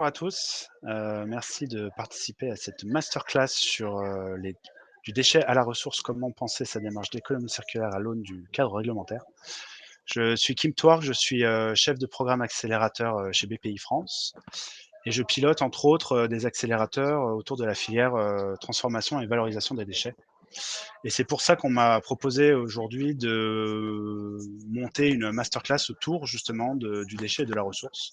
Bonjour à tous, merci de participer à cette masterclass sur, du déchet à la ressource, comment penser sa démarche d'économie circulaire à l'aune du cadre réglementaire. Je suis Kim Twark, je suis, chef de programme accélérateur, chez BPI France et je pilote entre autres, des accélérateurs, autour de la filière, transformation et valorisation des déchets. Et c'est pour ça qu'on m'a proposé aujourd'hui de monter une masterclass autour justement du déchet et de la ressource.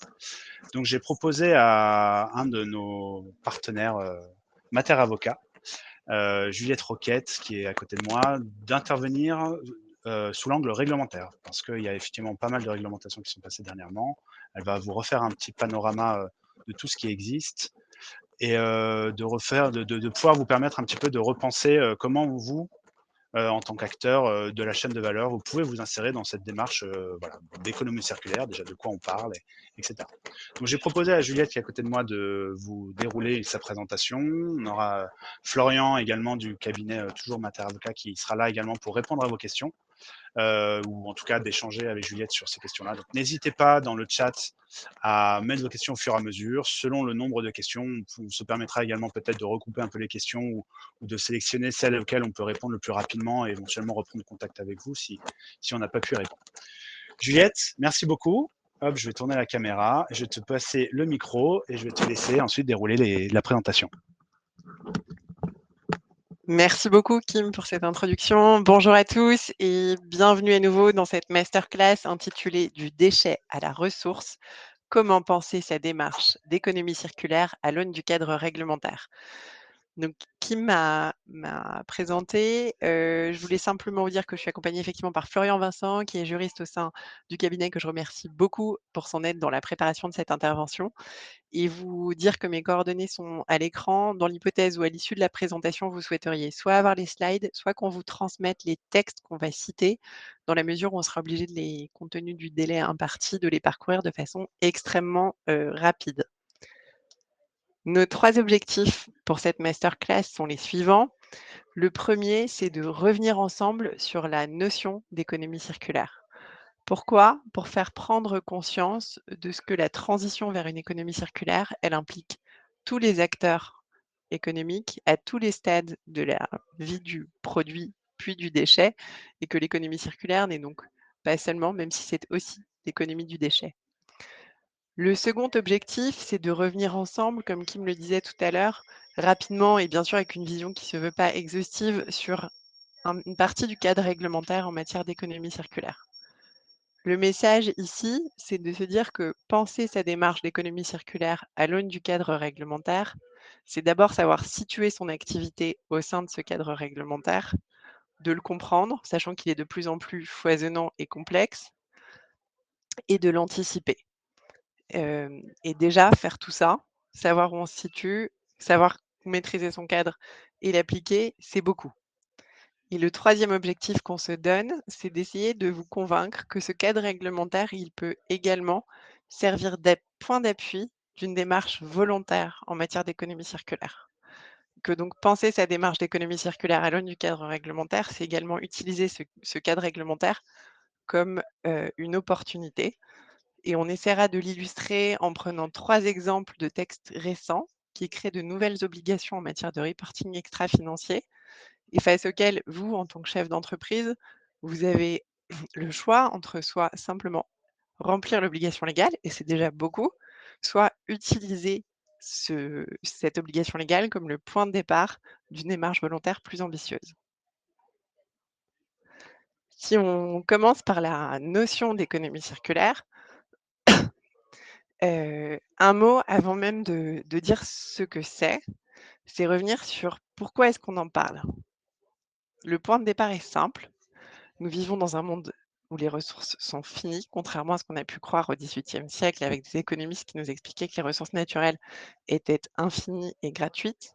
Donc j'ai proposé à un de nos partenaires, Mater Avocat, Juliette Roquette, qui est à côté de moi, d'intervenir, sous l'angle réglementaire. Parce qu'il y a effectivement pas mal de réglementations qui sont passées dernièrement. Elle va vous refaire un petit panorama, de tout ce qui existe et de pouvoir vous permettre un petit peu de repenser, comment vous, en tant qu'acteur, de la chaîne de valeur, vous pouvez vous insérer dans cette démarche, voilà, d'économie circulaire, déjà de quoi on parle et cetera. Donc j'ai proposé à Juliette qui est à côté de moi de vous dérouler sa présentation. On aura Florian également du cabinet, toujours Mater Avocat qui sera là également pour répondre à vos questions ou en tout cas d'échanger avec Juliette sur ces questions-là. Donc n'hésitez pas dans le chat à mettre vos questions au fur et à mesure. Selon le nombre de questions, on se permettra également peut-être de regrouper un peu les questions ou de sélectionner celles auxquelles on peut répondre le plus rapidement et éventuellement reprendre contact avec vous si on n'a pas pu répondre. Juliette, merci beaucoup. Hop, je vais tourner la caméra, je vais te passer le micro et je vais te laisser ensuite dérouler la présentation. Merci beaucoup Kim pour cette introduction. Bonjour à tous et bienvenue à nouveau dans cette masterclass intitulée Du déchet à la ressource, comment penser sa démarche d'économie circulaire à l'aune du cadre réglementaire. Donc, Kim m'a présenté. Je voulais simplement vous dire que je suis accompagnée effectivement par Florian Vincent, qui est juriste au sein du cabinet, que je remercie beaucoup pour son aide dans la préparation de cette intervention. Et vous dire que mes coordonnées sont à l'écran dans l'hypothèse où à l'issue de la présentation, vous souhaiteriez soit avoir les slides, soit qu'on vous transmette les textes qu'on va citer, dans la mesure où on sera obligé de les, compte tenu du délai imparti, de les parcourir de façon extrêmement rapide. Nos 3 objectifs pour cette masterclass sont les suivants. Le premier, c'est de revenir ensemble sur la notion d'économie circulaire. Pourquoi? Pour faire prendre conscience de ce que la transition vers une économie circulaire, elle implique tous les acteurs économiques à tous les stades de la vie du produit puis du déchet, et que l'économie circulaire n'est donc pas seulement, même si c'est aussi l'économie du déchet. Le second objectif, c'est de revenir ensemble, comme Kim le disait tout à l'heure, rapidement et bien sûr avec une vision qui ne se veut pas exhaustive sur une partie du cadre réglementaire en matière d'économie circulaire. Le message ici, c'est de se dire que penser sa démarche d'économie circulaire à l'aune du cadre réglementaire, c'est d'abord savoir situer son activité au sein de ce cadre réglementaire, de le comprendre, sachant qu'il est de plus en plus foisonnant et complexe, et de l'anticiper. Et déjà, faire tout ça, savoir où on se situe, savoir maîtriser son cadre et l'appliquer, c'est beaucoup. Et le troisième objectif qu'on se donne, c'est d'essayer de vous convaincre que ce cadre réglementaire, il peut également servir de point d'appui d'une démarche volontaire en matière d'économie circulaire. Que donc penser sa démarche d'économie circulaire à l'aune du cadre réglementaire, c'est également utiliser ce cadre réglementaire comme une opportunité. Et on essaiera de l'illustrer en prenant 3 exemples de textes récents qui créent de nouvelles obligations en matière de reporting extra-financier et face auxquelles vous, en tant que chef d'entreprise, vous avez le choix entre soit simplement remplir l'obligation légale, et c'est déjà beaucoup, soit utiliser cette obligation légale comme le point de départ d'une démarche volontaire plus ambitieuse. Si on commence par la notion d'économie circulaire, un mot avant même de dire ce que c'est revenir sur pourquoi est-ce qu'on en parle. Le point de départ est simple. Nous vivons dans un monde où les ressources sont finies, contrairement à ce qu'on a pu croire au XVIIIe siècle avec des économistes qui nous expliquaient que les ressources naturelles étaient infinies et gratuites.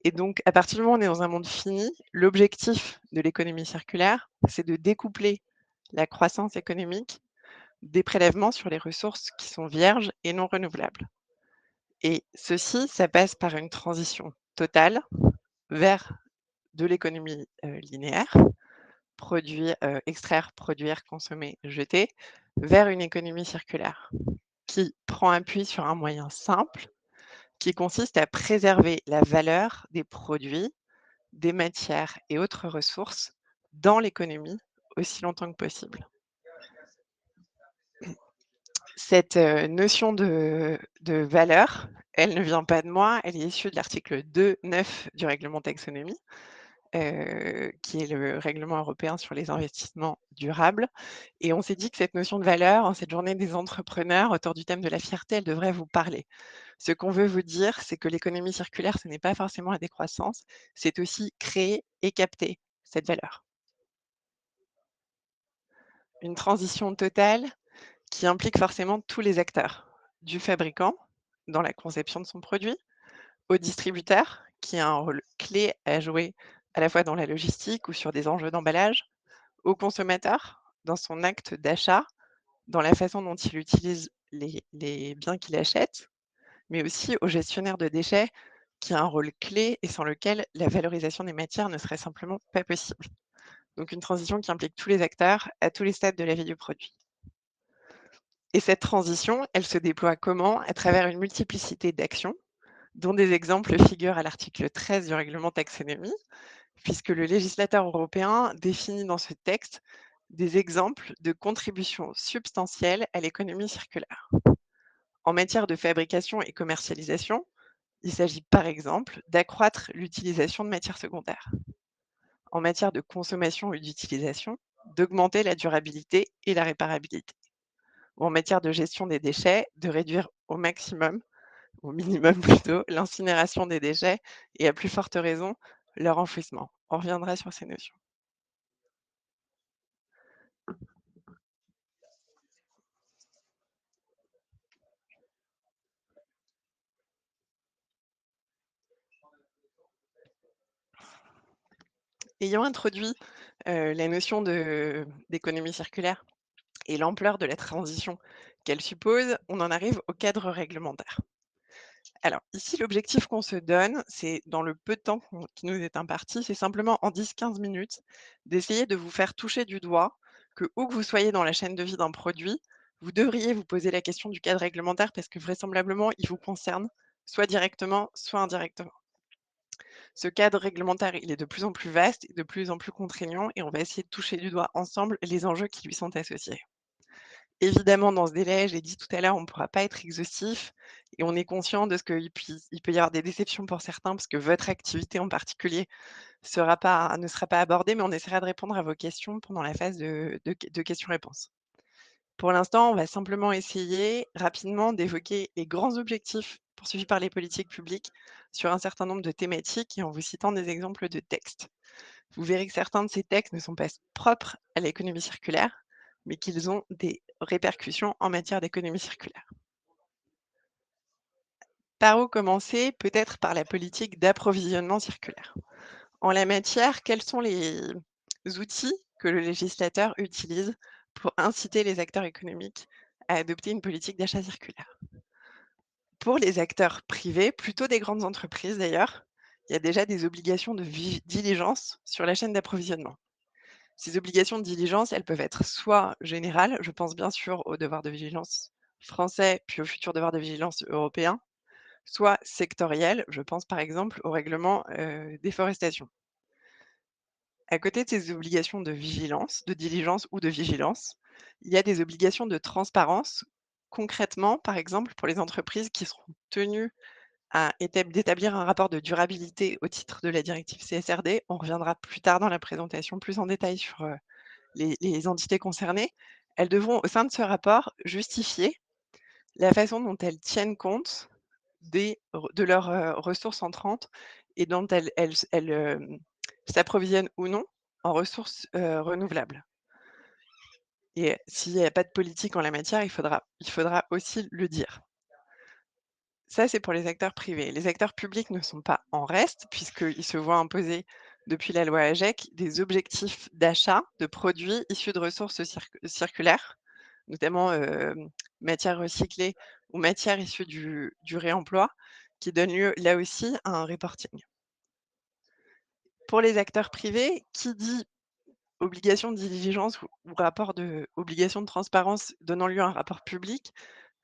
Et donc, à partir du moment où on est dans un monde fini, l'objectif de l'économie circulaire, c'est de découpler la croissance économique des prélèvements sur les ressources qui sont vierges et non renouvelables. Et ceci, ça passe par une transition totale vers de l'économie linéaire, extraire, produire, consommer, jeter, vers une économie circulaire. qui prend appui sur un moyen simple qui consiste à préserver la valeur des produits, des matières et autres ressources dans l'économie aussi longtemps que possible. Cette, notion de valeur, elle ne vient pas de moi, elle est issue de l'article 2.9 du règlement taxonomie, qui est le règlement européen sur les investissements durables et on s'est dit que cette notion de valeur, en cette journée des entrepreneurs, autour du thème de la fierté, elle devrait vous parler. Ce qu'on veut vous dire, c'est que l'économie circulaire, ce n'est pas forcément la décroissance, c'est aussi créer et capter cette valeur. Une transition totale qui implique forcément tous les acteurs, du fabricant dans la conception de son produit, au distributeur qui a un rôle clé à jouer à la fois dans la logistique ou sur des enjeux d'emballage, au consommateur dans son acte d'achat, dans la façon dont il utilise les biens qu'il achète, mais aussi au gestionnaire de déchets qui a un rôle clé et sans lequel la valorisation des matières ne serait simplement pas possible. Donc une transition qui implique tous les acteurs à tous les stades de la vie du produit. Et cette transition, elle se déploie comment? À travers une multiplicité d'actions, dont des exemples figurent à l'article 13 du règlement taxonomie, puisque le législateur européen définit dans ce texte des exemples de contributions substantielles à l'économie circulaire. En matière de fabrication et commercialisation, il s'agit par exemple d'accroître l'utilisation de matières secondaires. En matière de consommation et d'utilisation, d'augmenter la durabilité et la réparabilité. Ou en matière de gestion des déchets, de réduire au maximum, au minimum plutôt, l'incinération des déchets et à plus forte raison, leur enfouissement. On reviendra sur ces notions. Ayant introduit la notion d'économie circulaire et l'ampleur de la transition qu'elle suppose, on en arrive au cadre réglementaire. Alors, ici, l'objectif qu'on se donne, c'est dans le peu de temps qui nous est imparti, c'est simplement en 10-15 minutes d'essayer de vous faire toucher du doigt que où que vous soyez dans la chaîne de vie d'un produit, vous devriez vous poser la question du cadre réglementaire parce que vraisemblablement, il vous concerne, soit directement, soit indirectement. Ce cadre réglementaire, il est de plus en plus vaste et de plus en plus contraignant et on va essayer de toucher du doigt ensemble les enjeux qui lui sont associés. Évidemment, dans ce délai, je l'ai dit tout à l'heure, on ne pourra pas être exhaustif et on est conscient de ce qu'il peut y avoir des déceptions pour certains parce que votre activité en particulier ne sera pas abordée, mais on essaiera de répondre à vos questions pendant la phase de questions-réponses. Pour l'instant, on va simplement essayer rapidement d'évoquer les grands objectifs poursuivis par les politiques publiques sur un certain nombre de thématiques et en vous citant des exemples de textes. Vous verrez que certains de ces textes ne sont pas propres à l'économie circulaire, mais qu'ils ont des répercussions en matière d'économie circulaire. Par où commencer? Peut-être par la politique d'approvisionnement circulaire. En la matière, quels sont les outils que le législateur utilise pour inciter les acteurs économiques à adopter une politique d'achat circulaire? Pour les acteurs privés, plutôt des grandes entreprises d'ailleurs, il y a déjà des obligations de diligence sur la chaîne d'approvisionnement. Ces obligations de diligence, elles peuvent être soit générales, je pense bien sûr au devoir de vigilance français, puis au futur devoir de vigilance européen, soit sectorielles, je pense par exemple au règlement déforestation. À côté de ces obligations de vigilance, de diligence ou de vigilance, il y a des obligations de transparence. Concrètement, par exemple, pour les entreprises qui seront tenues d'établir un rapport de durabilité au titre de la directive CSRD. On reviendra plus tard dans la présentation plus en détail sur les entités concernées. Elles devront, au sein de ce rapport, justifier la façon dont elles tiennent compte de leurs ressources entrantes et dont elles s'approvisionnent ou non en ressources renouvelables. Et s'il n'y a pas de politique en la matière, il faudra aussi le dire. Ça, c'est pour les acteurs privés. Les acteurs publics ne sont pas en reste, puisqu'ils se voient imposer, depuis la loi AGEC, des objectifs d'achat de produits issus de ressources circulaires, notamment matières recyclées ou matières issues du réemploi, qui donnent lieu, là aussi, à un reporting. Pour les acteurs privés, qui dit obligation de diligence ou obligation de transparence donnant lieu à un rapport public,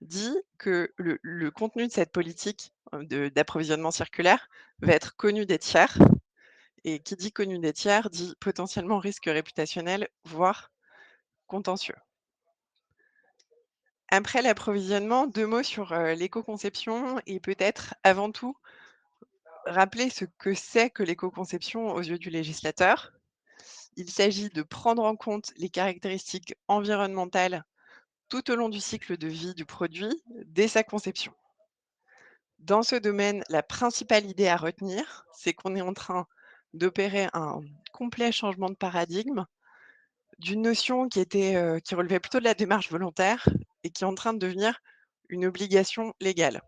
dit que le contenu de cette politique, d'approvisionnement circulaire va être connu des tiers et qui dit connu des tiers dit potentiellement risque réputationnel, voire contentieux. Après l'approvisionnement, 2 mots sur, l'éco-conception et peut-être avant tout rappeler ce que c'est que l'éco-conception aux yeux du législateur. Il s'agit de prendre en compte les caractéristiques environnementales tout au long du cycle de vie du produit dès sa conception. Dans ce domaine, la principale idée à retenir, c'est qu'on est en train d'opérer un complet changement de paradigme d'une notion qui relevait plutôt de la démarche volontaire et qui est en train de devenir une obligation légale.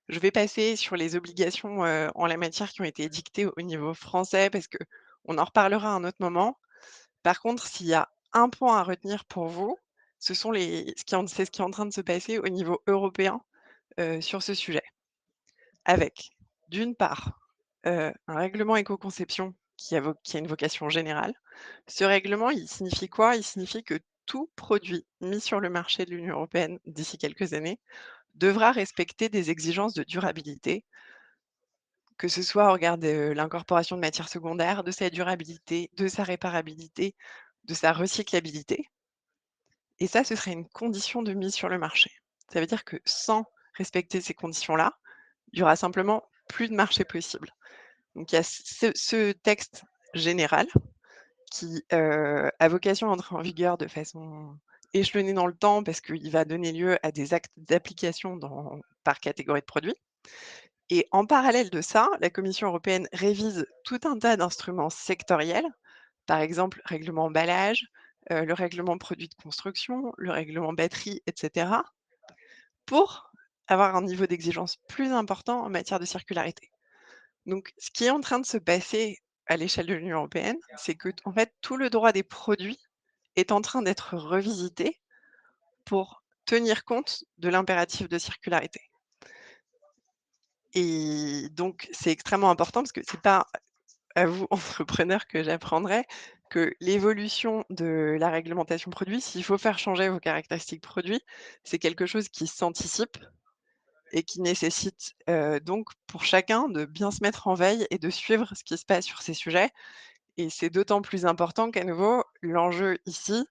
Je vais passer sur les obligations, en la matière qui ont été édictées au niveau français parce qu'on en reparlera à un autre moment. Par contre, s'il y a un point à retenir pour vous, ce sont les ce qui est en c'est ce qui est en train de se passer au niveau européen, sur ce sujet. Avec, d'une part, un règlement éco-conception qui a une vocation générale. Ce règlement, il signifie quoi? Il signifie que tout produit mis sur le marché de l'Union européenne d'ici quelques années devra respecter des exigences de durabilité, que ce soit au regard de l'incorporation de matières secondaires, de sa durabilité, de sa réparabilité, de sa recyclabilité et ça, ce serait une condition de mise sur le marché. Ça veut dire que sans respecter ces conditions-là, il y aura simplement plus de marché possible. Donc il y a ce texte général qui, a vocation à entrer en vigueur de façon échelonnée dans le temps parce qu'il va donner lieu à des actes d'application par catégorie de produits et en parallèle de ça, la Commission européenne révise tout un tas d'instruments sectoriels, par exemple règlement emballage, le règlement produits de construction, le règlement batterie et cetera, pour avoir un niveau d'exigence plus important en matière de circularité. Donc, ce qui est en train de se passer à l'échelle de l'Union européenne, c'est que, en fait, tout le droit des produits est en train d'être revisité pour tenir compte de l'impératif de circularité. Et donc, c'est extrêmement important parce que c'est pas à vous, entrepreneurs, que j'apprendrai que l'évolution de la réglementation produit, s'il faut faire changer vos caractéristiques produits, c'est quelque chose qui s'anticipe et qui nécessite, donc pour chacun de bien se mettre en veille et de suivre ce qui se passe sur ces sujets et c'est d'autant plus important qu'à nouveau, l'enjeu ici,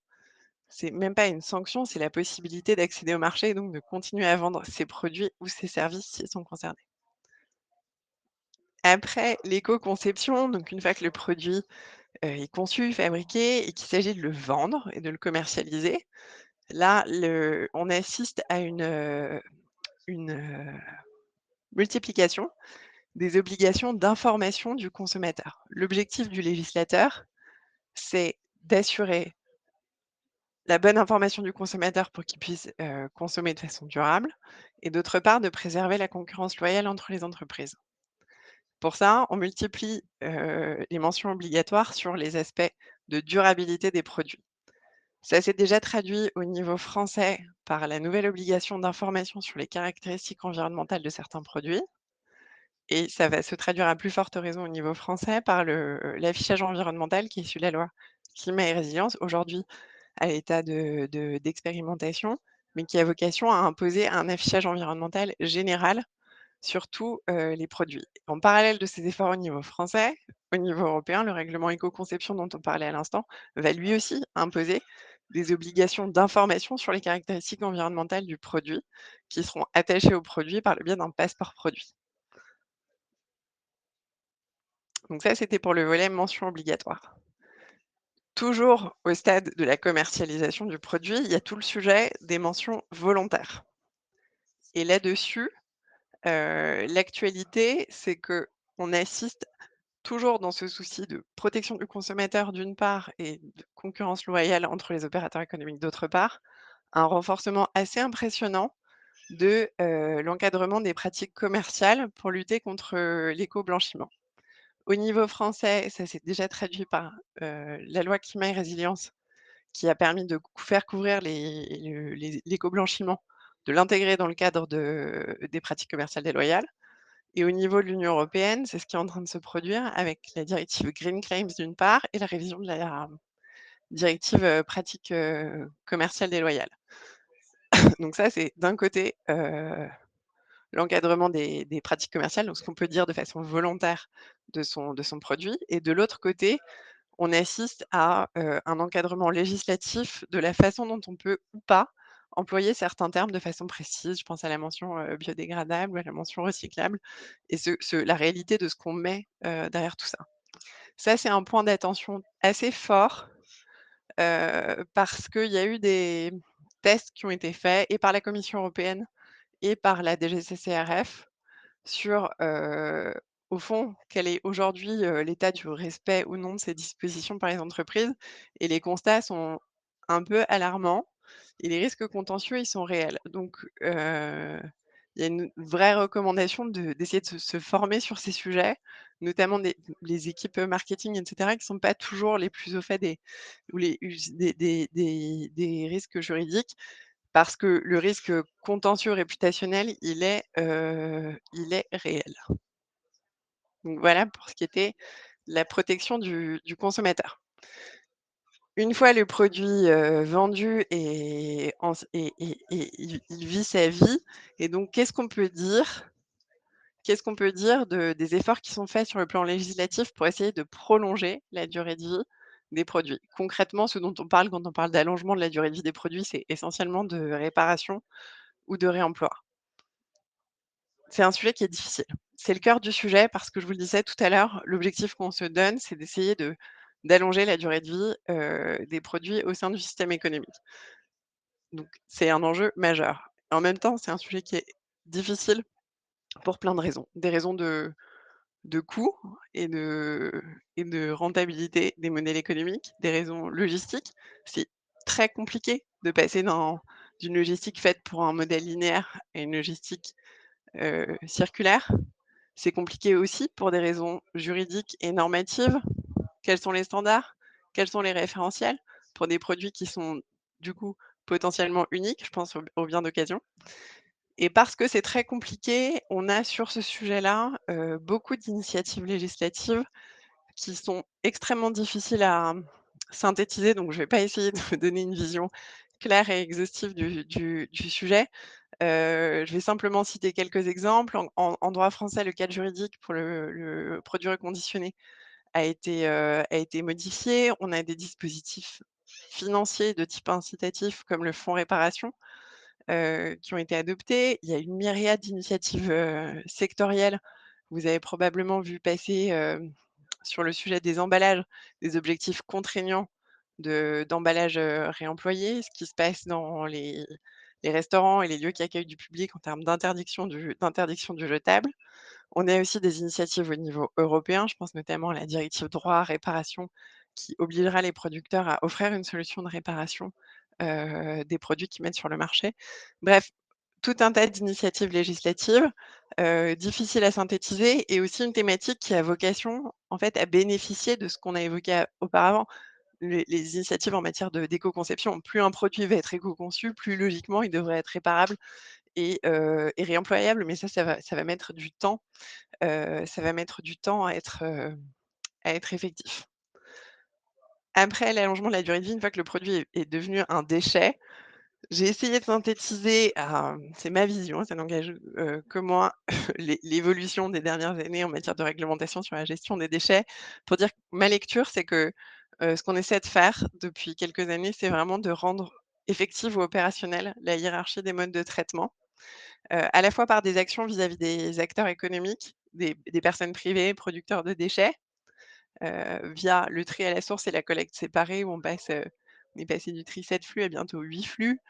c'est même pas une sanction, c'est la possibilité d'accéder au marché et donc de continuer à vendre ses produits ou ses services s'ils sont concernés. Après l'éco-conception, donc une fois que le produit, est conçu, fabriqué et qu'il s'agit de le vendre et de le commercialiser, là, on assiste à une multiplication des obligations d'information du consommateur. L'objectif du législateur, c'est d'assurer la bonne information du consommateur pour qu'il puisse, consommer de façon durable et d'autre part, de préserver la concurrence loyale entre les entreprises. Pour ça, on multiplie, les mentions obligatoires sur les aspects de durabilité des produits. Ça s'est déjà traduit au niveau français par la nouvelle obligation d'information sur les caractéristiques environnementales de certains produits et ça va se traduire à plus forte raison au niveau français par l'affichage environnemental qui est issu de la loi Climat et résilience, aujourd'hui à l'état d'expérimentation, mais qui a vocation à imposer un affichage environnemental général sur tous, les produits. En parallèle de ces efforts au niveau français, au niveau européen, le règlement éco-conception dont on parlait à l'instant va lui aussi imposer des obligations d'information sur les caractéristiques environnementales du produit, qui seront attachées au produit par le biais d'un passeport produit. Donc ça, c'était pour le volet mention obligatoire. Toujours au stade de la commercialisation du produit, il y a tout le sujet des mentions volontaires et là-dessus, l'actualité, c'est qu'on assiste toujours dans ce souci de protection du consommateur d'une part et de concurrence loyale entre les opérateurs économiques d'autre part, un renforcement assez impressionnant de, l'encadrement des pratiques commerciales pour lutter contre, l'éco-blanchiment. Au niveau français, ça s'est déjà traduit par, la loi Climat et résilience qui a permis de faire couvrir l'éco-blanchiment, de l'intégrer dans le cadre des pratiques commerciales déloyales. Et au niveau de l'Union européenne, c'est ce qui est en train de se produire avec la directive Green Claims d'une part et la révision de la directive, pratiques, commerciales déloyales. Donc ça, c'est d'un côté, l'encadrement des pratiques commerciales, donc ce qu'on peut dire de façon volontaire de son produit et de l'autre côté, on assiste à, un encadrement législatif de la façon dont on peut ou pas employer certains termes de façon précise. Je pense à la mention, biodégradable ou à la mention recyclable et la réalité de ce qu'on met, derrière tout ça. Ça, c'est un point d'attention assez fort, parce qu'il y a eu des tests qui ont été faits et par la Commission européenne et par la DGCCRF sur, au fond, quel est aujourd'hui, l'état du respect ou non de ces dispositions par les entreprises et les constats sont un peu alarmants et les risques contentieux, ils sont réels. Donc, il y a une vraie recommandation d'essayer de se former sur ces sujets, notamment les équipes, marketing et cetera, qui sont pas toujours les plus au fait des ou les us des risques juridiques parce que le risque, contentieux réputationnel, il est réel. Donc voilà pour ce qui était la protection du consommateur. Une fois le produit, vendu et en s et il vit sa vie et donc qu'est-ce qu'on peut dire? Qu'est-ce qu'on peut dire des efforts qui sont faits sur le plan législatif pour essayer de prolonger la durée de vie des produits? Concrètement, ce dont on parle quand on parle d'allongement de la durée de vie des produits, c'est essentiellement de réparation ou de réemploi. C'est un sujet qui est difficile. C'est le cœur du sujet parce que je vous le disais tout à l'heure, l'objectif qu'on se donne, c'est d'essayer d'allonger la durée de vie, des produits au sein du système économique. Donc c'est un enjeu majeur. En même temps, c'est un sujet qui est difficile pour plein de raisons. Des raisons de coût et de rentabilité des modèles économiques, des raisons logistiques. C'est très compliqué de passer d'une logistique faite pour un modèle linéaire à une logistique, circulaire. C'est compliqué aussi pour des raisons juridiques et normatives. Quels sont les standards? Quels sont les référentiels pour des produits qui sont, du coup, potentiellement uniques? Je pense aux biens d'occasion et parce que c'est très compliqué, on a sur ce sujet-là, beaucoup d'initiatives législatives qui sont extrêmement difficiles à, synthétiser, donc je vais pas essayer de vous donner une vision claire et exhaustive du sujet. Je vais simplement citer quelques exemples. En droit français, le cadre juridique pour le produit reconditionné a été modifié. On a des dispositifs financiers de type incitatif comme le fonds réparation, qui ont été adoptés. Il y a une myriade d'initiatives, sectorielles. Vous avez probablement vu passer, sur le sujet des emballages, des objectifs contraignants d'emballage, réemployé, ce qui se passe dans les restaurants et les lieux qui accueillent du public en termes d'interdiction du jetable. On a aussi des initiatives au niveau européen, je pense notamment à la directive droit à réparation qui obligera les producteurs à offrir une solution de réparation, des produits qu'ils mettent sur le marché. Bref, tout un tas d'initiatives législatives, difficiles à synthétiser et aussi une thématique qui a vocation, en fait, à bénéficier de ce qu'on a évoqué auparavant, les initiatives en matière d'éco-conception. Plus un produit va être éco-conçu, plus logiquement il devrait être réparable et réemployable, mais ça va mettre du temps, à être effectif. Après l'allongement de la durée de vie, une fois que le produit est devenu un déchet, j'ai essayé de synthétiser, c'est ma vision, ça n'engage, que moi, l'évolution des dernières années en matière de réglementation sur la gestion des déchets. Pour dire que ma lecture, c'est que, ce qu'on essaie de faire depuis quelques années, c'est vraiment de rendre effective ou opérationnelle la hiérarchie des modes de traitement, à la fois par des actions vis-à-vis des acteurs économiques, des personnes privées, producteurs de déchets, via le tri à la source et la collecte séparée où on est passé du tri 7 flux à bientôt 8 flux,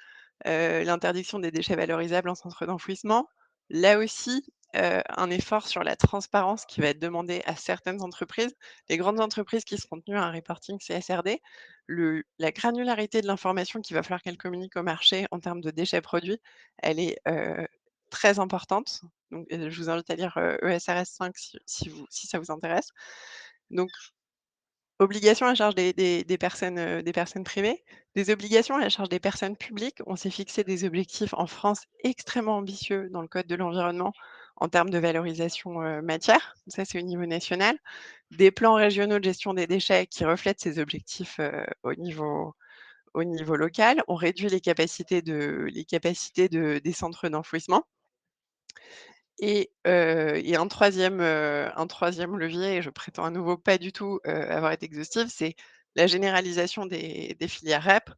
l'interdiction des déchets valorisables en centre d'enfouissement. Là aussi, un effort sur la transparence qui va être demandé à certaines entreprises. Les grandes entreprises qui seront tenues à un reporting CSRD, la granularité de l'information qu'il va falloir qu'elles communiquent au marché en termes de déchets produits, elle est, très importante. Donc, je vous invite à lire, ESRS 5 si ça vous intéresse. Donc obligations à charge des personnes privées, des obligations à la charge des personnes publiques. On s'est fixé des objectifs en France extrêmement ambitieux dans le code de l'environnement en termes de valorisation, matière. Ça, c'est au niveau national. Des plans régionaux de gestion des déchets qui reflètent ces objectifs, au niveau local, on réduit les capacités des centres d'enfouissement et un troisième levier et je prétends à nouveau pas du tout, avoir été exhaustive, c'est la généralisation des filières REP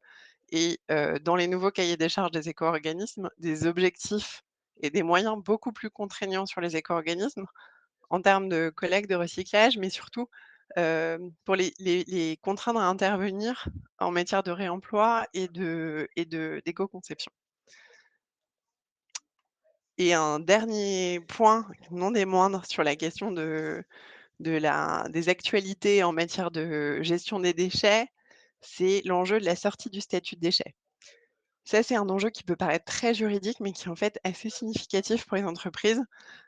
et dans les nouveaux cahiers des charges des éco-organismes, des objectifs et des moyens beaucoup plus contraignants sur les éco-organismes en termes de collecte, de recyclage, mais surtout, pour les contraindre à intervenir en matière de réemploi et d'éco-conception. Et un dernier point, non des moindres, sur la question des actualités en matière de gestion des déchets, c'est l'enjeu de la sortie du statut de déchet. Ça, c'est un enjeu qui peut paraître très juridique, mais qui est en fait assez significatif pour les entreprises.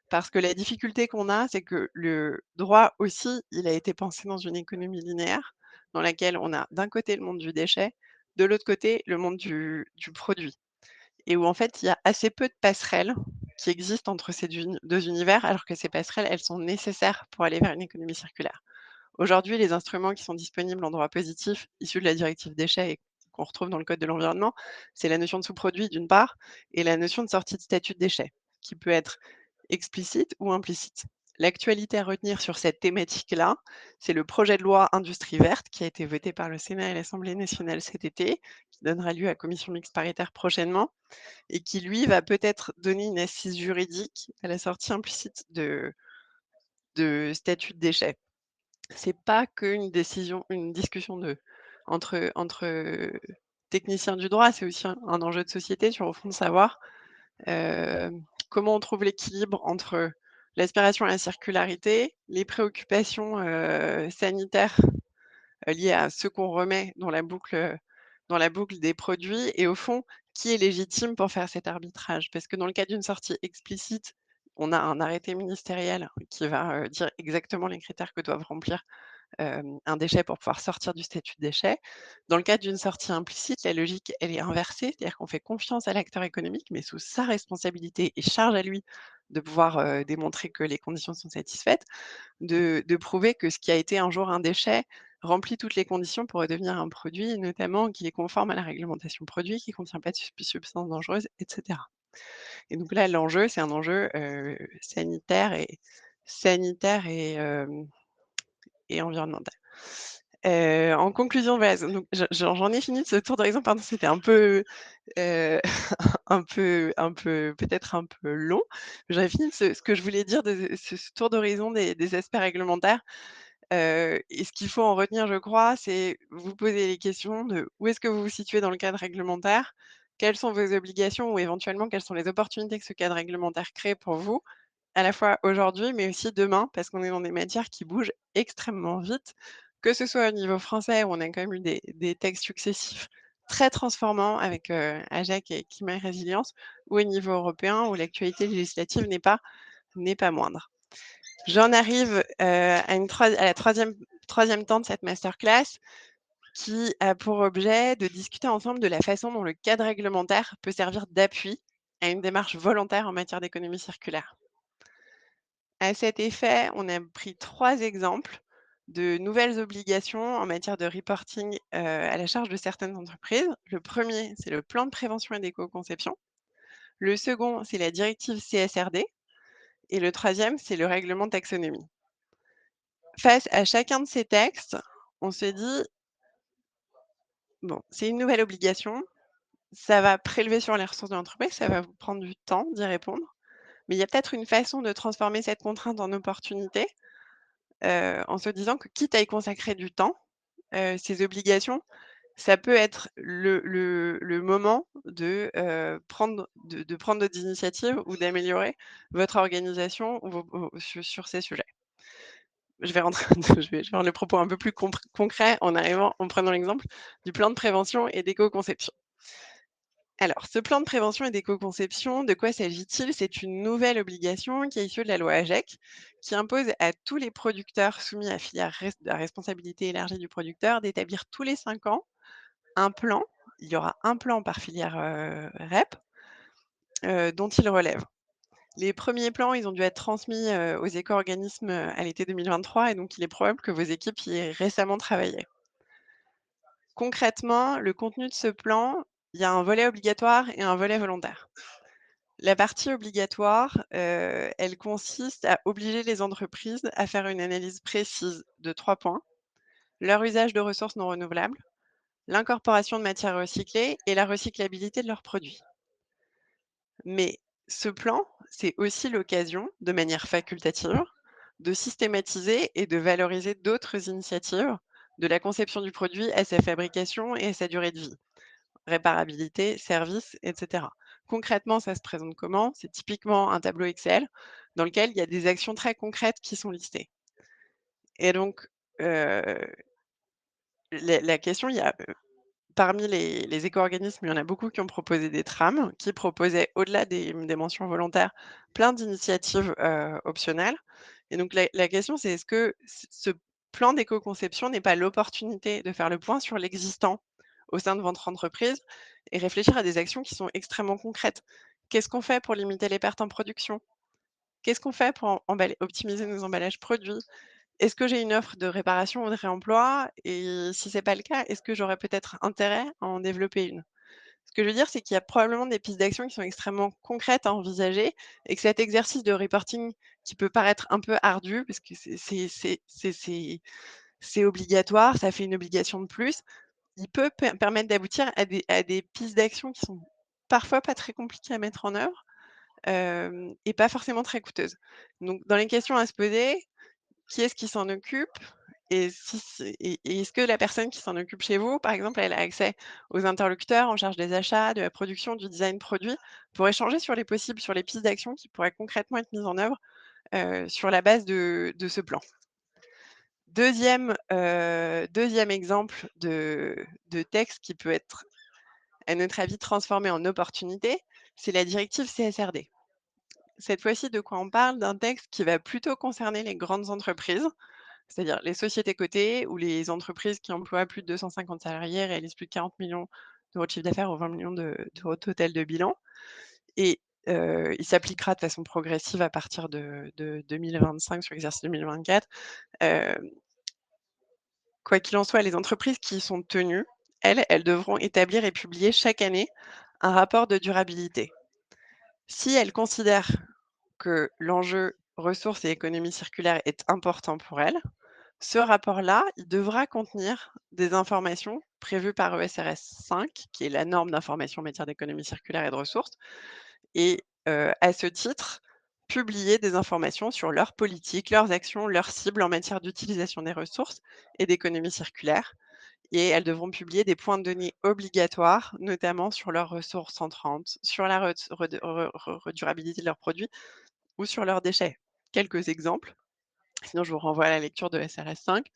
Parce que la difficulté qu'on a, c'est que le droit aussi, il a été pensé dans une économie linéaire, dans laquelle on a d'un côté le monde du déchet, de l'autre côté le monde du produit. Et où en fait, il y a assez peu de passerelles qui existent entre ces deux univers, alors que ces passerelles, elles sont nécessaires pour aller vers une économie circulaire. Aujourd'hui, les instruments qui sont disponibles en droit positif, issus de la directive déchets et qu'on retrouve dans le code de l'environnement, c'est la notion de sous-produit d'une part et la notion de sortie de statut de déchet, qui peut être explicite ou implicite. L'actualité à retenir sur cette thématique-là, c'est le projet de loi Industrie verte qui a été voté par le Sénat et l'Assemblée nationale cet été, qui donnera lieu à commission mixte paritaire prochainement, et qui, lui, va peut-être donner une assise juridique à la sortie implicite de statut de déchet. C'est pas une discussion entre techniciens du droit, c'est aussi un enjeu de société sur, au fond, de savoir, comment on trouve l'équilibre entre l'aspiration à la circularité, les préoccupations, sanitaires, liées à ce qu'on remet dans la boucle des produits et au fond, qui est légitime pour faire cet arbitrage? Parce que dans le cas d'une sortie explicite, on a un arrêté ministériel qui va, dire exactement les critères que doivent remplir un déchet pour pouvoir sortir du statut de déchet. Dans le cadre d'une sortie implicite, la logique, elle est inversée, c'est-à-dire qu'on fait confiance à l'acteur économique, mais sous sa responsabilité et charge à lui de pouvoir, démontrer que les conditions sont satisfaites, de prouver que ce qui a été un jour un déchet remplit toutes les conditions pour redevenir un produit, notamment qui est conforme à la réglementation produit, qui ne contient pas de substances dangereuses, et cetera. Et donc là, l'enjeu, c'est un enjeu, sanitaire et environnemental. En conclusion, voilà, donc j'en ai fini de ce tour d'horizon. Pardon, c'était un peu, heu, un peu peut-être un peu long. J'avais fini de ce que je voulais dire de ce tour d'horizon des aspects réglementaires. Et ce qu'il faut en retenir, je crois, c'est vous poser les questions de où est-ce que vous vous situez dans le cadre réglementaire? Quelles sont vos obligations ou éventuellement quelles sont les opportunités que ce cadre réglementaire crée pour vous? À la fois aujourd'hui, mais aussi demain, parce qu'on est dans des matières qui bougent extrêmement vite, que ce soit au niveau français où on a quand même eu des textes successifs très transformants avec, AGEC et Climat et Résilience, ou au niveau européen où l'actualité législative n'est pas moindre. J'en arrive, à la troisième temps de cette masterclass qui a pour objet de discuter ensemble de la façon dont le cadre réglementaire peut servir d'appui à une démarche volontaire en matière d'économie circulaire. À cet effet, on a pris 3 exemples de nouvelles obligations en matière de reporting, à la charge de certaines entreprises. Le premier, c'est le plan de prévention et d'éco-conception. Le second, c'est la directive CSRD et le troisième, c'est le règlement taxonomie. Face à chacun de ces textes, on se dit: «Bon, c'est une nouvelle obligation, ça va prélever sur les ressources de l'entreprise, ça va vous prendre du temps d'y répondre, mais il y a peut-être une façon de transformer cette contrainte en opportunité». En se disant que quitte à y consacrer du temps, ces obligations, ça peut être le moment de prendre d'autres initiatives ou d'améliorer votre organisation ou vos sur ces sujets. Je vais rentrer je vais rendre le propos un peu plus concret en prenant l'exemple du plan de prévention et d'éco-conception. Alors, ce plan de prévention et d'éco-conception, de quoi s'agit-il? C'est une nouvelle obligation qui est issue de la loi AGEC, qui impose à tous les producteurs soumis à filière à responsabilité élargie du producteur d'établir tous les 5 ans un plan. Il y aura un plan par filière, REP, dont ils relèvent. Les premiers plans, ils ont dû être transmis, aux éco-organismes, à l'été 2023 et donc il est probable que vos équipes y aient récemment travaillé. Concrètement, le contenu de ce plan, il y a un volet obligatoire et un volet volontaire. La partie obligatoire, elle consiste à obliger les entreprises à faire une analyse précise de 3 points: leur usage de ressources non renouvelables, l'incorporation de matières recyclées et la recyclabilité de leurs produits. Mais ce plan, c'est aussi l'occasion, de manière facultative, de systématiser et de valoriser d'autres initiatives, de la conception du produit à sa fabrication et à sa durée de vie. Réparabilité, service, et cetera. Concrètement, ça se présente comment? C'est typiquement un tableau Excel dans lequel il y a des actions très concrètes qui sont listées. Et donc, heu, la question, il y a, parmi les éco-organismes, il y en a beaucoup qui ont proposé des trames, qui proposaient, au-delà des mentions volontaires, plein d'initiatives, optionnelles. Et donc la question, c'est est-ce que ce plan d'éco-conception n'est pas l'opportunité de faire le point sur l'existant au sein de votre entreprise et réfléchir à des actions qui sont extrêmement concrètes? Qu'est-ce qu'on fait pour limiter les pertes en production? Qu'est-ce qu'on fait pour optimiser nos emballages produits? Est-ce que j'ai une offre de réparation ou de réemploi? Et si c'est pas le cas, est-ce que j'aurais peut-être intérêt à en développer une? Ce que je veux dire, c'est qu'il y a probablement des pistes d'action qui sont extrêmement concrètes à envisager et que cet exercice de reporting qui peut paraître un peu ardu parce que c'est obligatoire, ça fait une obligation de plus, il peut permettre d'aboutir à des pistes d'action qui sont parfois pas très compliquées à mettre en œuvre, et pas forcément très coûteuses. Donc dans les questions à se poser, qui est-ce qui s'en occupe? Et est-ce que la personne qui s'en occupe chez vous, par exemple, elle a accès aux interlocuteurs en charge des achats, de la production, du design produit, pour échanger sur les possibles, sur les pistes d'action qui pourraient concrètement être mises en œuvre, sur la base de ce plan. 2e exemple de texte qui peut être, à notre avis, transformé en opportunité, c'est la directive CSRD. Cette fois-ci, de quoi on parle? D'un texte qui va plutôt concerner les grandes entreprises, c'est-à-dire les sociétés cotées ou les entreprises qui emploient plus de 250 salariés, réalisent plus de 40 millions d'euros de chiffre d'affaires ou 20 millions d'euros total de bilan. Et il s'appliquera de façon progressive à partir de 2025 sur l'exercice 2024. Hem, Quoi qu'il en soit, les entreprises qui y sont tenues, elles devront établir et publier chaque année un rapport de durabilité. Si elles considèrent que l'enjeu ressources et économie circulaire est important pour elles, ce rapport-là, il devra contenir des informations prévues par ESRS 5, qui est la norme d'information en matière d'économie circulaire et de ressources, et à ce titre, publier des informations sur leurs politiques, leurs actions, leurs cibles en matière d'utilisation des ressources et d'économie circulaire. Et elles devront publier des points de données obligatoires, notamment sur leurs ressources entrantes, sur la redurabilité de leurs produits ou sur leurs déchets. Quelques exemples, sinon je vous renvoie à la lecture de SRS 5.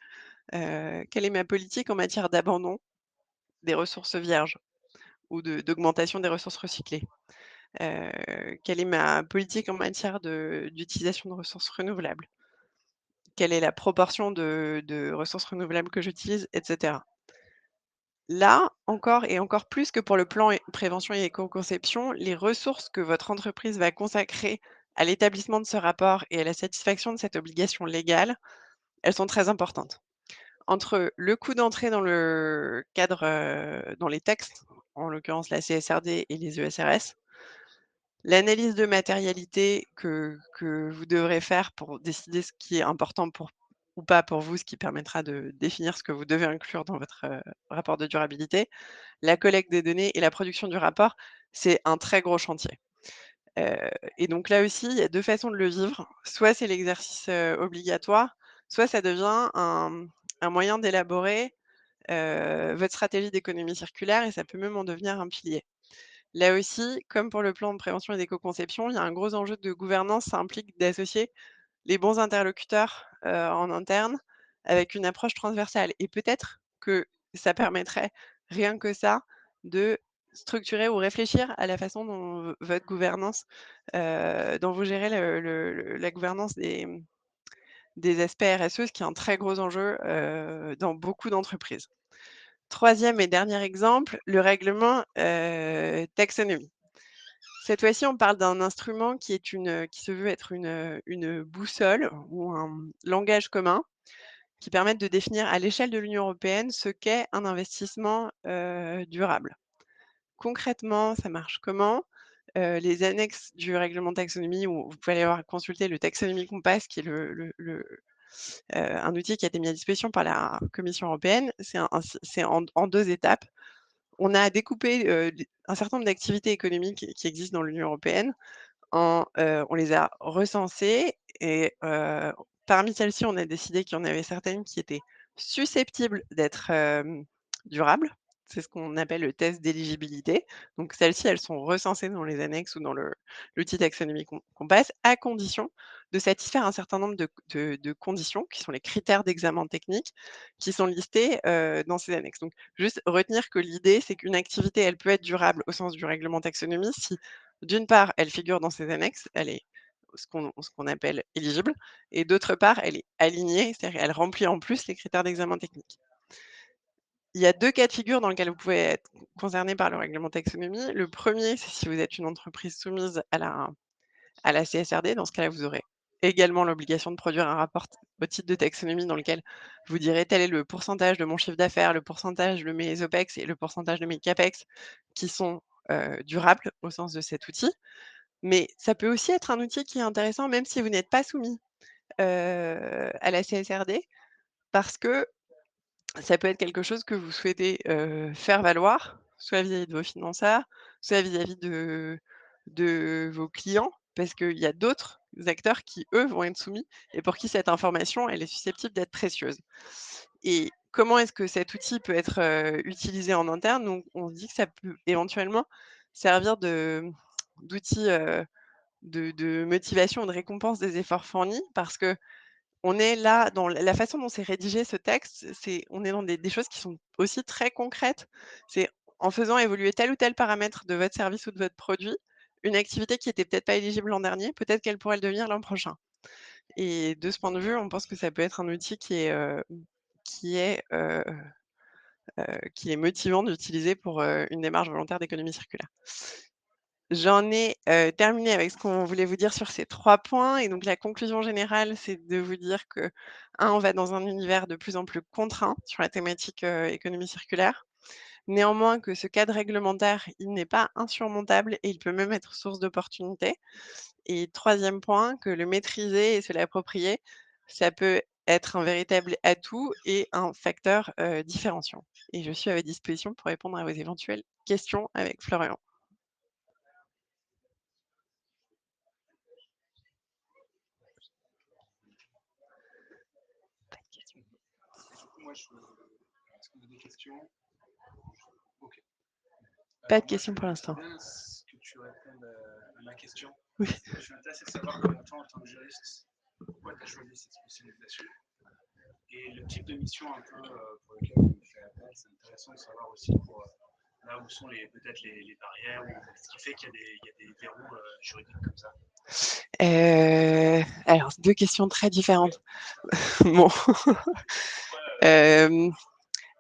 Quelle est ma politique en matière d'abandon des ressources vierges ou d'augmentation des ressources recyclées? Quelle est ma politique en matière d'utilisation de ressources renouvelables? Quelle est la proportion de ressources renouvelables que j'utilise? Et cetera. Là, encore et encore plus que pour le plan prévention et éco-conception, les ressources que votre entreprise va consacrer à l'établissement de ce rapport et à la satisfaction de cette obligation légale, elles sont très importantes. Entre le coût d'entrée dans le cadre, dans les textes, en l'occurrence la CSRD et les ESRS, l'analyse de matérialité que vous devrez faire pour décider ce qui est important pour ou pas pour vous, ce qui permettra de définir ce que vous devez inclure dans votre, rapport de durabilité, la collecte des données et la production du rapport, c'est un très gros chantier. Heu et donc là aussi, il y a 2 façons de le vivre. Soit c'est l'exercice, obligatoire, soit ça devient un moyen d'élaborer, votre stratégie d'économie circulaire et ça peut même en devenir un pilier. Là aussi, comme pour le plan de prévention et d'éco-conception, il y a un gros enjeu de gouvernance. Ça implique d'associer les bons interlocuteurs, en interne avec une approche transversale et peut-être que ça permettrait, rien que ça, de structurer ou réfléchir à la façon dont votre gouvernance, dont vous gérez la gouvernance des aspects RSE, ce qui est un très gros enjeu, dans beaucoup d'entreprises. 3e et dernier exemple, le règlement, taxonomie. Cette fois-ci, on parle d'un instrument qui se veut être une boussole ou un langage commun qui permettent de définir à l'échelle de l'Union européenne ce qu'est un investissement, durable. Concrètement, ça marche comment? Les annexes du règlement taxonomie où vous pouvez aller voir consulter le Taxonomy Compass qui est un outil qui a été mis à disposition par la Commission européenne. C'est en 2 étapes. On a découpé, un certain nombre d'activités économiques qui existent dans l'Union européenne on les a recensées et parmi celles-ci, on a décidé qu'il y en avait certaines qui étaient susceptibles d'être, durables. C'est ce qu'on appelle le test d'éligibilité. Donc celles-ci, elles sont recensées dans les annexes ou dans l'outil taxonomie qu'on passe, à condition de satisfaire un certain nombre de conditions, qui sont les critères d'examen technique, qui sont listés, dans ces annexes. Donc juste retenir que l'idée, c'est qu'une activité, elle peut être durable au sens du règlement taxonomie si d'une part, elle figure dans ces annexes, elle est ce qu'on appelle éligible et d'autre part, elle est alignée, c'est-à-dire elle remplit en plus les critères d'examen technique. Il y a 2 cas de figure dans lesquels vous pouvez être concerné par le règlement taxonomie. Le premier, c'est si vous êtes une entreprise soumise à la CSRD. Dans ce cas-là, vous aurez également l'obligation de produire un rapport au titre de taxonomie dans lequel vous direz: «Tel est le pourcentage de mon chiffre d'affaires, le pourcentage de mes OPEX et le pourcentage de mes CAPEX qui sont, durables au sens de cet outil». Mais ça peut aussi être un outil qui est intéressant même si vous n'êtes pas soumis, à la CSRD parce que ça peut être quelque chose que vous souhaitez, faire valoir, soit vis-à-vis de vos financeurs, soit vis-à-vis de vos clients, parce qu'il y a d'autres acteurs qui, eux, vont être soumis et pour qui cette information, elle est susceptible d'être précieuse. Et comment est-ce que cet outil peut être, utilisé en interne? Donc on se dit que ça peut éventuellement servir d'outil, de motivation ou de récompense des efforts fournis parce qu'on est là dans la façon dont c'est rédigé ce texte, on est dans des choses qui sont aussi très concrètes. C'est en faisant évoluer tel ou tel paramètre de votre service ou de votre produit, une activité qui était peut-être pas éligible l'an dernier, peut-être qu'elle pourrait le devenir l'an prochain et de ce point de vue, on pense que ça peut être un outil qui est, heu qui est motivant d'utiliser pour, une démarche volontaire d'économie circulaire. J'en ai, terminé avec ce qu'on voulait vous dire sur ces 3 points et donc la conclusion générale, c'est de vous dire que, on va dans un univers de plus en plus contraint sur la thématique, économie circulaire. Néanmoins que ce cadre réglementaire, il n'est pas insurmontable et il peut même être source d'opportunités et troisième point, que le maîtriser et se l'approprier, ça peut être un véritable atout et un facteur, différenciant et je suis à votre disposition pour répondre à vos éventuelles questions avec Florian. Pas de questions. Et du coup, moi, est-ce qu'on a des questions? Ok. Pas de Moi, questions pour l'instant. bien que tu répondes à ma question. Oui. Je suis intéressé de savoir comment toi, en tant que juriste, pourquoi tu as choisi cette spécialisation et le type de mission un peu pour lequel on fait appel. C'est intéressant de savoir aussi pour là où sont peut-être les barrières ou ce qui fait qu'il y a des verrous juridiques comme ça. Alors 2 questions très différentes. Mon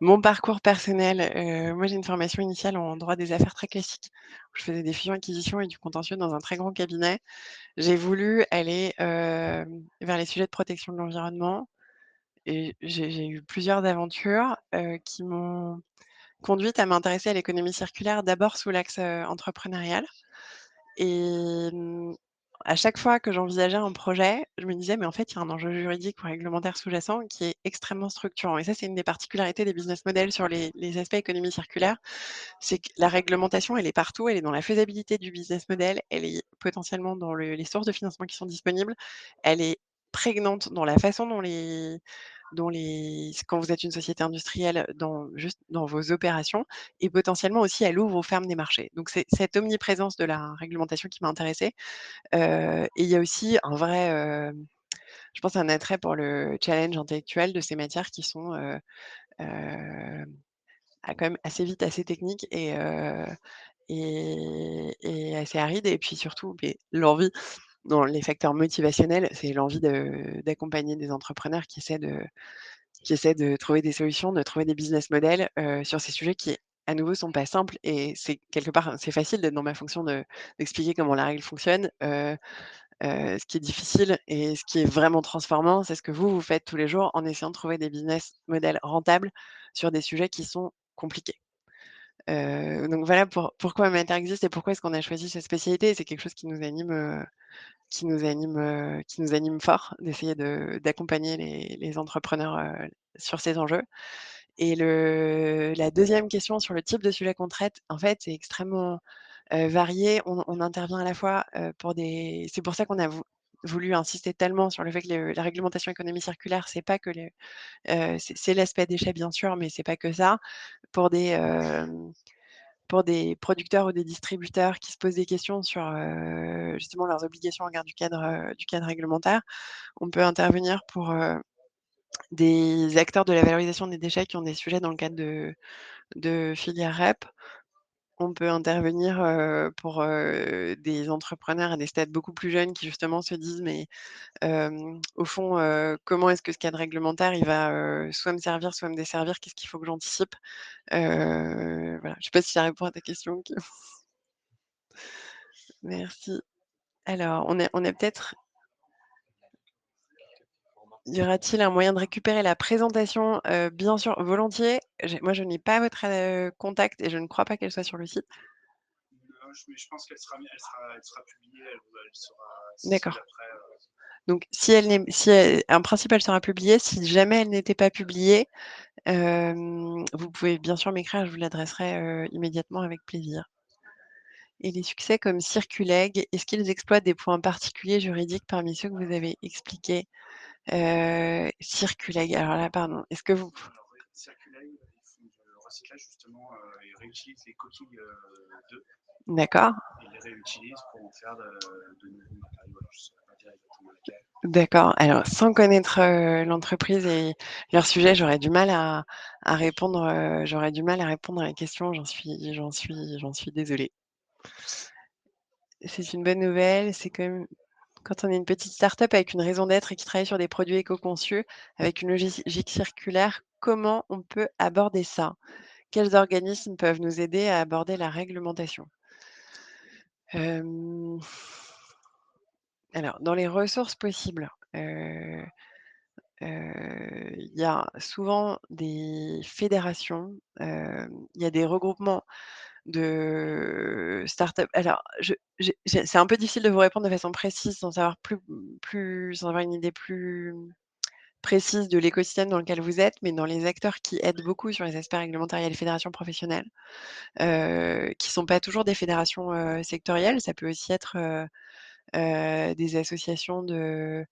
mon parcours personnel, moi j'ai une formation initiale en droit des affaires très classique. Je faisais des fusions-acquisitions et du contentieux dans un très grand cabinet. J'ai voulu aller, vers les sujets de protection de l'environnement et j'ai eu plusieurs aventures, qui m'ont conduite à m'intéresser à l'économie circulaire, d'abord sous l'axe, entrepreneurial. Et à chaque fois que j'envisageais un projet, je me disais: «Mais en fait, il y a un enjeu juridique ou réglementaire sous-jacent qui est extrêmement structurant» et ça, c'est une des particularités des business models sur les aspects économie circulaire. C'est que la réglementation, elle est partout, elle est dans la faisabilité du business model, elle est potentiellement dans les sources de financement qui sont disponibles, elle est prégnante dans la façon dont quand vous êtes une société industrielle, juste dans vos opérations et potentiellement aussi elle ouvre aux fermes des marchés. Donc c'est cette omniprésence de la réglementation qui m'a intéressée, et il y a aussi un vrai, je pense un attrait pour le challenge intellectuel de ces matières qui sont, quand même assez vite, assez techniques et assez arides et puis surtout, beh, l'envie dans les facteurs motivationnels, c'est l'envie d'accompagner des entrepreneurs qui essaient de trouver des solutions, de trouver des business models, sur ces sujets qui, à nouveau, sont pas simples et c'est quelque part, c'est facile d'être dans ma fonction d'expliquer comment la règle fonctionne, Ce qui est difficile et ce qui est vraiment transformant, c'est ce que vous faites tous les jours en essayant de trouver des business models rentables sur des sujets qui sont compliqués. Donc voilà pourquoi Matter existe et pourquoi est-ce qu'on a choisi cette spécialité. C'est quelque chose qui nous anime fort d'essayer d'accompagner les entrepreneurs, sur ces enjeux. Et la deuxième question sur le type de sujet qu'on traite, en fait, c'est extrêmement, varié. On intervient à la fois, pour des c'est pour ça qu'on a voulu insister tellement sur le fait que la réglementation économie circulaire, c'est pas que c'est l'aspect déchets bien sûr, mais c'est pas que ça. Pour des, pour des producteurs ou des distributeurs qui se posent des questions sur, justement leurs obligations au regard du cadre réglementaire, on peut intervenir pour, des acteurs de la valorisation des déchets qui ont des sujets dans le cadre de filières REP. On peut intervenir, pour, des entrepreneurs à des stades beaucoup plus jeunes qui justement se disent: «Mais, au fond, comment est-ce que ce cadre réglementaire il va, soit me servir, soit me desservir? Qu'est-ce qu'il faut que j'anticipe?» Voilà, je sais pas si ça répond à ta question, Kim. Merci. Alors on est peut-être y aura-t-il un moyen de récupérer la présentation? Bien sûr, volontiers. Moi je n'ai pas votre, contact et je ne crois pas qu'elle soit sur le site. Je pense qu'elle sera publiée, elle sera accessible D'accord. après. Donc si elle en principe, elle sera publiée. Si jamais elle n'était pas publiée, vous pouvez bien sûr m'écrire, je vous l'adresserai, immédiatement avec plaisir. Et les succès comme Circuleg, est-ce qu'ils exploitent des points particuliers juridiques parmi ceux que vous avez expliqués? Circuleg, alors là, pardon, est-ce que vous Alors, Circulaire, ils font du recyclage justement, ils réutilisent les coquilles d'œufs d'accord, et les réutilisent pour en faire de nouveaux matériaux. Alors, je ne saurais pas dire exactement lequel. d'accord. Alors sans connaître, l'entreprise et leur sujet, j'aurais du mal à répondre à la question, j'en suis désolée. C'est une bonne nouvelle, c'est quand même quand on est une petite start-up avec une raison d'être et qui travaille sur des produits éco-conçus, avec une logique circulaire, comment on peut aborder ça? Quels organismes peuvent nous aider à aborder la réglementation? Hem, alors dans les ressources possibles, il y a souvent des fédérations, il y a des regroupements de start-up. Alors j'ai c'est un peu difficile de vous répondre de façon précise sans avoir une idée plus précise de l'écosystème dans lequel vous êtes, mais dans les acteurs qui aident beaucoup sur les aspects réglementaires, il y a les fédérations professionnelles, qui sont pas toujours des fédérations, sectorielles. Ça peut aussi être, des associations de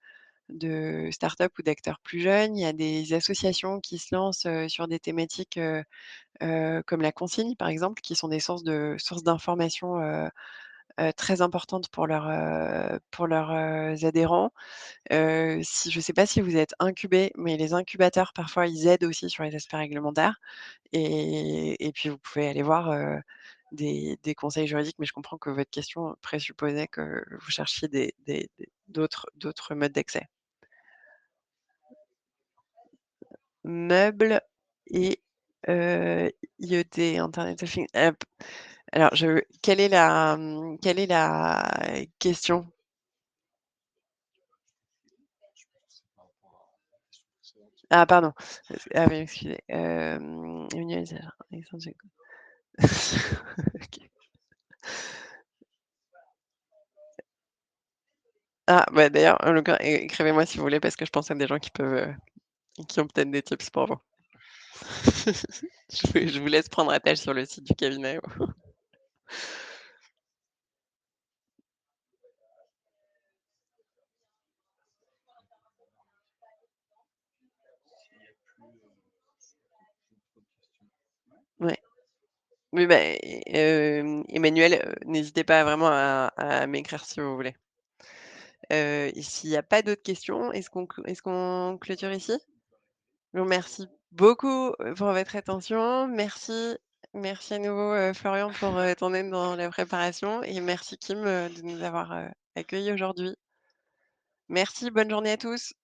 start-up ou d'acteurs plus jeunes. Il y a des associations qui se lancent, sur des thématiques, comme la consigne, par exemple, qui sont des sources d'informations, très importantes pour leurs, adhérents. Si je ne sais pas si vous êtes incubé, mais les incubateurs, parfois, ils aident aussi sur les aspects réglementaires et puis vous pouvez aller voir, des conseils juridiques, mais je comprends que votre question présupposait que vous cherchiez d'autres modes d'accès. Meubles et IoT, Internet of Things. Alors quelle est la question? Ah pardon, ah oui, excusez, Emmanuel, Alexandre Jacob. OK. Ah bah, d'ailleurs, en l'occurrence, écrivez-moi si vous voulez parce que je pense à des gens qui ont peut-être des tips pour vous. Je vous laisse prendre attache sur le site du cabinet. Ouais. Oui, bah, Emmanuel, n'hésitez pas vraiment à m'écrire si vous voulez. Et s'il y a pas d'autres questions, est-ce qu'on clôture ici? Je vous remercie beaucoup, pour votre attention. Merci à nouveau, Florian pour, ton aide dans la préparation et merci Kim, de nous avoir, accueillis aujourd'hui. Merci, bonne journée à tous.